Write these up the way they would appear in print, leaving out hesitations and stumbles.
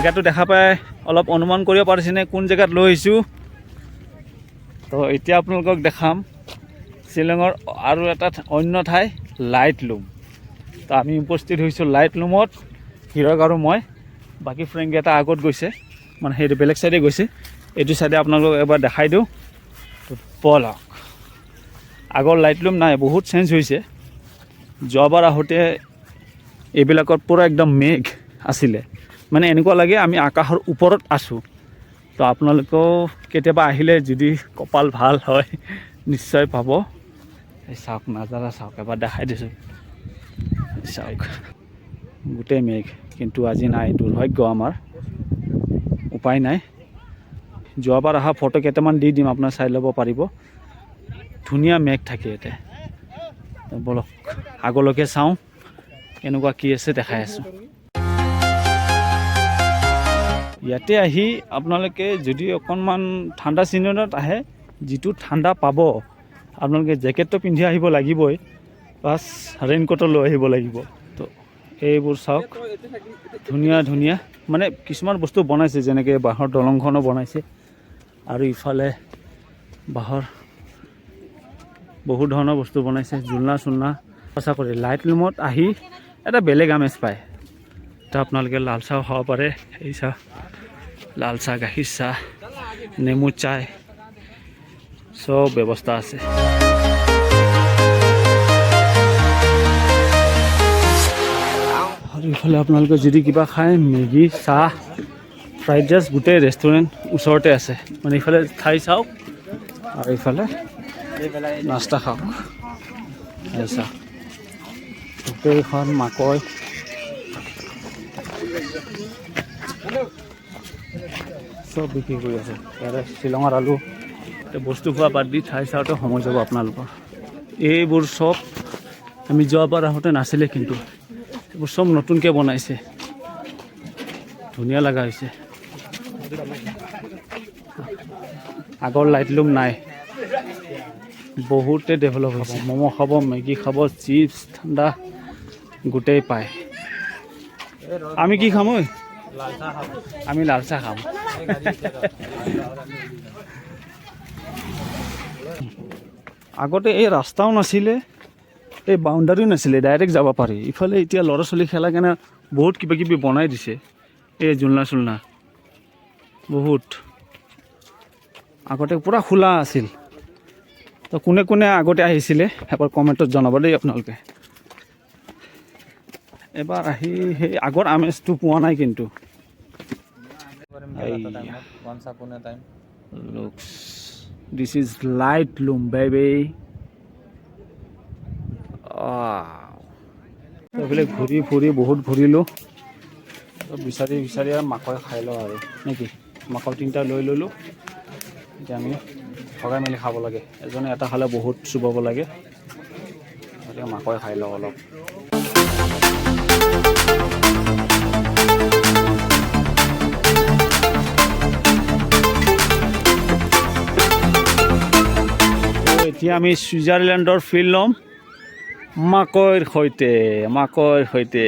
জেগাটো দেখা পাই অলপ অনুমান কৰিব পাৰিছেনে কোন জেগাত লৈ আহিছোঁ। তো এতিয়া আপোনালোকক দেখাম শ্বিলঙৰ আৰু এটা অন্য ঠাই লাইট লুম। তো আমি উপস্থিত হৈছোঁ লাইট লুমত, হিৰক আৰু মই। বাকী ফ্ৰেণ্ডকেইটা আগত গৈছে, মানে সেইটো বেলেগ চাইডে গৈছে। এইটো চাইডে আপোনালোকক এবাৰ দেখাই দিওঁ। তো ব'লক। আগৰ লাইট লুম নাই, বহুত চেঞ্জ হৈছে। যোৱাবাৰ আহোঁতে এইবিলাকত পূৰা একদম মেঘ আছিলে, মানে এনেকুৱা লাগে আমি আকাশৰ ওপৰত আছোঁ। তো আপোনালোকেও কেতিয়াবা আহিলে যদি কপাল ভাল হয় নিশ্চয় পাব। এই চাওক নাজাৰা চাওক, এবাৰ দেখাই দিছোঁ। চাওক গোটেই মেঘ, কিন্তু আজি নাই, দুৰ্ভাগ্য আমাৰ, উপায় নাই। যোৱাবাৰ অহা ফটো কেইটামান দি দিম, আপোনাৰ চাই ল'ব পাৰিব। ধুনীয়া মেঘ থাকে ইয়াতে। বলক আগলৈকে চাওঁ এনেকুৱা কি আছে, দেখাই আছোঁ। ইয়াতে আহি আপোনালোকে যদি অকণমান ঠাণ্ডা ছিজনত আহে, যিটো ঠাণ্ডা পাব আপোনালোকে জেকেটটো পিন্ধি আহিব লাগিবই, প্লাছ ৰেইনকোটো লৈ আহিব লাগিব। তো এইবোৰ চাওক ধুনীয়া ধুনীয়া, মানে কিছুমান বস্তু বনাইছে, যেনেকৈ বাঁহৰ দলংখনো বনাইছে। আৰু ইফালে বাঁহৰ বহুত ধৰণৰ বস্তু বনাইছে, জোলনা চোলনা। সঁচা কৰি লাইট লুমত আহি এটা বেলেগ আমেজ পায়। তো আপোনালোকে লাল চাহ খাব পাৰে, এই চাহ, লাল চাহ, গাখীৰ চাহ, নেমু চাহ, চব ব্যৱস্থা আছে। আৰু ইফালে আপোনালোকে যদি কিবা খায়, মেগী, চাহ, ফ্ৰাইড ৰাইচ, গোটেই ৰেষ্টুৰেণ্ট ওচৰতে আছে। মানে ইফালে ঠাই চাওক আৰু ইফালে নাস্তা খাওক। এই চাওক গোটেইখন মাকৈ, চব বিক্ৰী কৰি আছে। ইয়াতে শ্বিলঙৰ আলু, বস্তু খোৱা বাদ দি ঠাই চাওঁতে সময় যাব আপোনালোকৰ। এইবোৰ চব আমি যোৱাবাৰ আহোঁতে নাছিলে, কিন্তু এইবোৰ চব নতুনকৈ বনাইছে, ধুনীয়া লগা হৈছে। আগৰ লাইট লুম নাই, বহুতে ডেভেলপ হৈছে। ম'ম' খাব, মেগী খাব, চিপছ, ঠাণ্ডা গোটেই পায়। আমি কি খাম? ঐ আমি লাল চাহ খাম। আগতে এই ৰাস্তাও নাছিলে, এই বাউণ্ডাৰীও নাছিলে, ডাইৰেক্ট যাব পাৰি ইফালে। এতিয়া ল'ৰা ছোৱালী খেলা কাৰণে বহুত কিবা কিবি বনাই দিছে, এই জোলনা চোলনা বহুত। আগতে পূৰা খোলা আছিল। তো কোনে কোনে আগতে আহিছিলে এবাৰ কমেণ্টত জনাব দেই আপোনালোকে। এবাৰ আহি সেই আগৰ আমেজটো পোৱা নাই কিন্তু। Looks, this is light loom baby. এইফালে ঘূৰি ফুৰি বহুত ঘূৰিলোঁ, বিচাৰি বিচাৰি আৰু মাকৈ খাই লওঁ আৰু নেকি। মাকৈ 3টা লৈ ল'লোঁ। এতিয়া আমি ভগাই মেলি খাব লাগে, এজনে এটা খালে বহুত চুবাব লাগে। এতিয়া মাকৈ খাই লওঁ অলপ। এতিয়া আমি ছুইজাৰলেণ্ডৰ ফিল ল'ম মাকৈৰ সৈতে।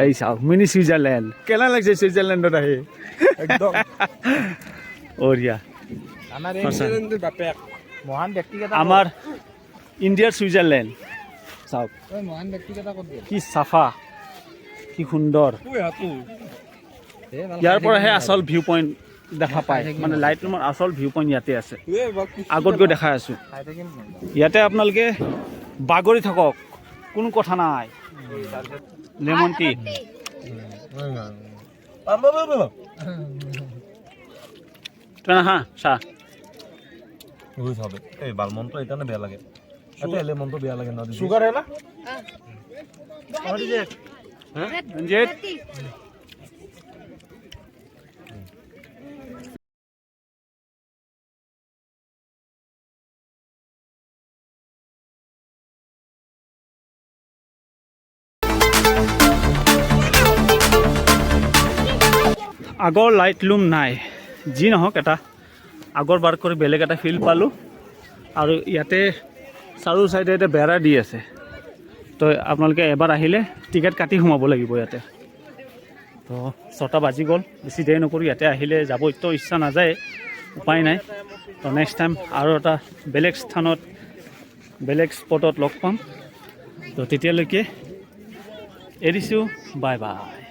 এই চাওক মিনি ছুইজাৰলেণ্ড, কেনে লাগিছে ছুইজাৰলেণ্ডত আহি? একদম বঢ়িয়া। আমাৰ ইণ্ডিয়াৰ ছুইজাৰলেণ্ড চাওক, কি চাফা, কি সুন্দৰ। ইয়াৰ পৰাহে আচল ভিউ পইণ্ট দেখা পায়, মানে লাইট লুমৰ আচল ভিউ পইণ্ট ইয়াতে আছে। আগত গৈ দেখাই আছোঁ। ইয়াতে আপোনালোকে বাগৰি থাকক, কোনো কথা নাই। লেমন টি, হা চাহ এই বালমনটো এইকাৰণে বেয়া লাগে, লেমনটো বেয়া লাগে না। চুগাৰ হে না আগৰ লাইট লুম নাই, যি নহওক এটা আগৰ বাৰ কৰি বেলেগ এটা ফিল পালোঁ। আৰু ইয়াতে চাৰু চাইডে এটা বেৰা দি আছে, তো আপোনালোকে এবাৰ আহিলে টিকেট কাটি সোমাব লাগিব ইয়াতে। তো 6টা বাজি গ'ল, বেছি দেৰি নকৰি ইয়াতে আহিলে যাবতো ইচ্ছা নাযায়, উপায় নাই। তো নেক্সট টাইম আৰু এটা বেলেগ স্থানত বেলেগ স্পটত লগ পাম। তো তেতিয়ালৈকে এৰিছোঁ, বাই বাই।